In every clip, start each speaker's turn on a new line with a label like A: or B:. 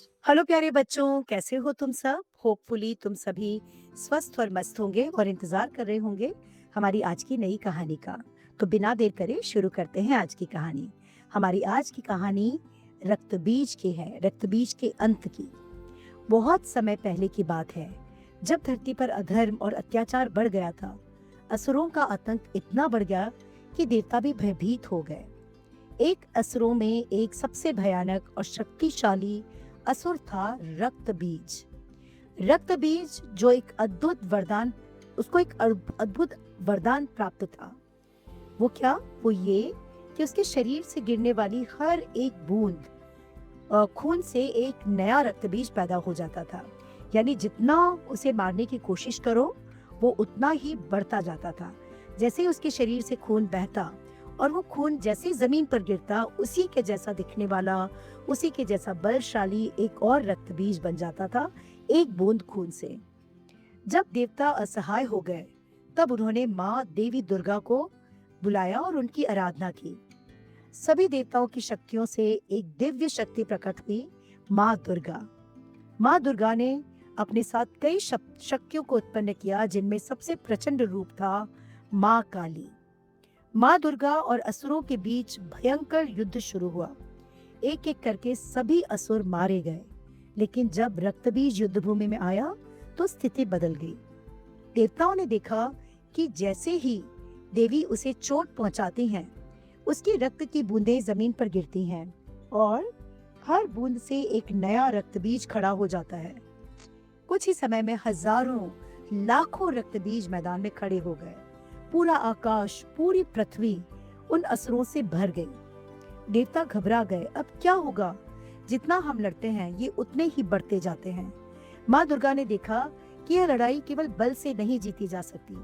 A: Hello प्यारे बच्चों, कैसे हो तुम सब? होपफुली तुम सभी स्वस्थ और मस्त होंगे और इंतजार कर रहे होंगे हमारी आज की नई कहानी का। तो बिना देर करे शुरू करते हैं आज की कहानी। हमारी आज की कहानी रक्तबीज की है, रक्तबीज के अंत की। बहुत समय पहले की बात है, जब धरती पर अधर्म और अत्याचार बढ़ गया था। असुरों का आतंक इतना बढ़ गया कि देवता भी भयभीत हो गए। एक असुरों में एक सबसे भयानक और शक्तिशाली असुर था रक्तबीज। रक्तबीज जो एक अद्भुत वरदान उसको एक अद्भुत वरदान प्राप्त था। वो क्या? वो ये कि उसके शरीर से गिरने वाली हर एक बूंद खून से एक नया रक्तबीज पैदा हो जाता था। यानी जितना उसे मारने की कोशिश करो, वो उतना ही बढ़ता जाता था। जैसे ही उसके शरीर से खून बहता और वो खून जैसे ही जमीन पर गिरता, उसी के जैसा दिखने वाला, उसी के जैसा बलशाली एक और रक्तबीज बन जाता था, एक बूंद खून से। जब देवता असहाय हो गए, तब उन्होंने माँ देवी दुर्गा को बुलाया और उनकी आराधना की। सभी देवताओं की शक्तियों से एक दिव्य शक्ति प्रकट हुई, माँ दुर्गा। माँ दुर्गा ने अपने साथ कई शक्तियों को उत्पन्न किया, जिनमें सबसे प्रचंड रूप था माँ काली। माँ दुर्गा और असुरों के बीच भयंकर युद्ध शुरू हुआ। एक एक करके सभी असुर मारे गए। लेकिन जब रक्तबीज युद्ध भूमि में आया, तो स्थिति बदल गई। देवताओं ने देखा कि जैसे ही देवी उसे चोट पहुंचाती हैं, उसकी रक्त की बूंदें जमीन पर गिरती हैं और हर बूंद से एक नया रक्तबीज खड़ा हो जाता है। कुछ ही समय में हजारों, लाखों रक्तबीज मैदान में खड़े हो गए। पूरा आकाश, पूरी पृथ्वी उन असुरों से भर गई। देवता घबरा गए, अब क्या होगा? जितना हम लड़ते हैं, ये उतने ही बढ़ते जाते हैं। माँ दुर्गा ने देखा कि यह लड़ाई केवल बल से नहीं जीती जा सकती,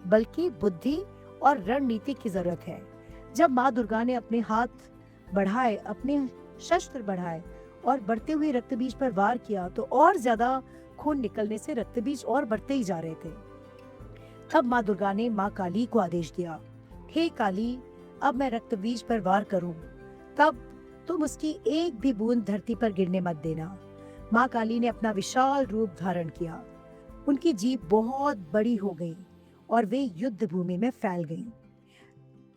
A: बल्कि बुद्धि और रणनीति की जरूरत है। जब माँ दुर्गा ने अपने हाथ बढ़ाए, अपने शस्त्र बढ़ाए और बढ़ते हुए रक्तबीज पर वार किया, तो और ज्यादा खून निकलने से रक्तबीज और बढ़ते ही जा रहे थे। तब माँ दुर्गा ने माँ काली को आदेश दिया, हे काली, अब मैं रक्तबीज पर वार करूं, तब तुम उसकी एक भी बूंद धरती पर गिरने मत देना। माँ काली ने अपना विशाल रूप धारण किया। उनकी जीभ बहुत बड़ी हो गई और वे युद्ध भूमि में फैल गईं।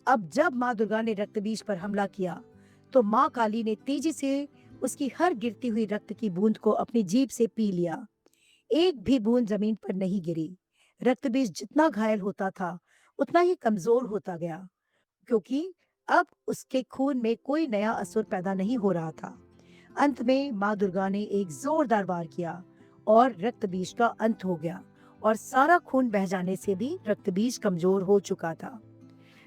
A: अब जब माँ दुर्गा ने रक्तबीज पर हमला किया, तो माँ काली ने तेजी से उसकी हर गिरती हुई रक्त की बूंद को अपनी जीभ से पी लिया। एक भी बूंद जमीन पर नहीं गिरी। रक्तबीज जितना घायल होता था, उतना ही कमजोर होता गया, क्योंकि अब उसके खून में कोई नया असुर पैदा नहीं हो रहा था। अंत में माँ दुर्गा ने एक जोरदार वार किया और रक्तबीज का अंत हो गया, और सारा खून बह जाने से भी रक्तबीज कमजोर हो चुका था।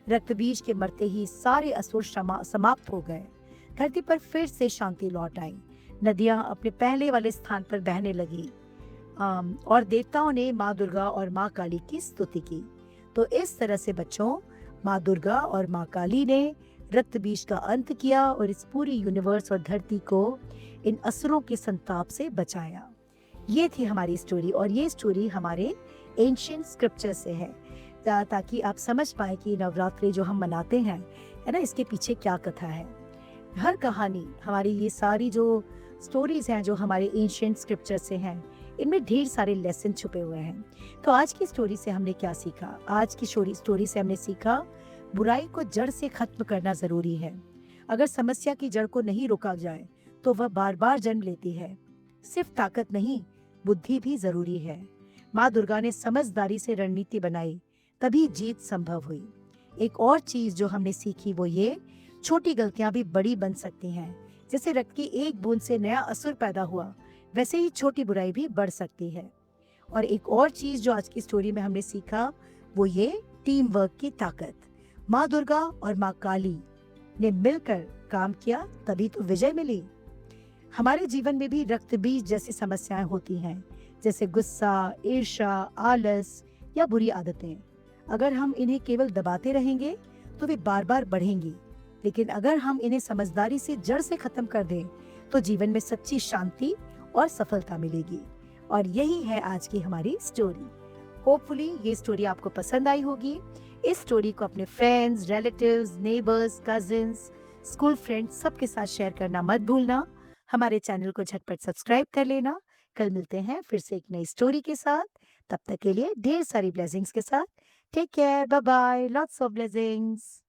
A: रक्तबीज के मरते ही सारे असुर समाप्त हो गए। धरती पर फिर से शांति लौट आई। नदियां अपने पहले वाले स्थान पर बहने लगी, और देवताओं ने माँ दुर्गा और माँ काली की स्तुति की। तो इस तरह से बच्चों, माँ दुर्गा और माँ काली ने रक्तबीज का अंत किया और इस पूरी यूनिवर्स और धरती को इन असुरों के संताप से बचाया। ये थी हमारी स्टोरी, और ये स्टोरी हमारे एंशिएंट स्क्रिप्चर से है, ताकि आप समझ पाए कि नवरात्रि जो हम मनाते हैं, है ना, इसके पीछे क्या कथा है। हर कहानी, हमारी ये सारी जो स्टोरीज हैं जो हमारे एंशिएंट स्क्रिप्चर से हैं, इनमें ढेर सारे लेसन छुपे हुए हैं। तो आज की स्टोरी से हमने क्या सीखा? आज की स्टोरी से हमने सीखा, बुराई को जड़ से खत्म करना जरूरी है। अगर समस्या की जड़ को नहीं रोका जाए, तो वह बार बार जन्म लेती है। सिर्फ ताकत नहीं, बुद्धि भी जरूरी है। माँ दुर्गा ने समझदारी से रणनीति बनाई, तभी जीत संभव हुई। एक और चीज जो हमने सीखी वो ये, छोटी गलतियां भी बड़ी बन सकती हैं। जैसे रक्त की एक बूंद से नया असुर पैदा हुआ, वैसे ही छोटी बुराई भी बढ़ सकती है। और एक और चीज जो आज की स्टोरी में हमने सीखा वो ये, टीम वर्क की ताकत। माँ दुर्गा और माँ काली ने मिलकर काम किया, तभी तो विजय मिली। हमारे जीवन में भी रक्त बीज जैसी समस्याएं होती हैं, जैसे गुस्सा, ईर्ष्या, आलस या बुरी आदतें। अगर हम इन्हें केवल दबाते रहेंगे, तो वे बार बार बढ़ेंगी। लेकिन अगर हम इन्हें समझदारी से जड़ से खत्म कर दें, तो जीवन में सच्ची शांति और सफलता मिलेगी। और यही है आज की हमारी स्टोरी। होपफुली ये स्टोरी आपको पसंद आई होगी। इस स्टोरी को अपने friends, relatives, neighbours, cousins, school friends सबके साथ शेयर करना मत भूलना। हमारे चैनल को झटपट सब्सक्राइब कर लेना। कल मिलते हैं फिर से एक नई स्टोरी के साथ। तब तक के लिए ढेर सारी ब्लेसिंग्स के साथ। Take care, bye bye, lots of blessings.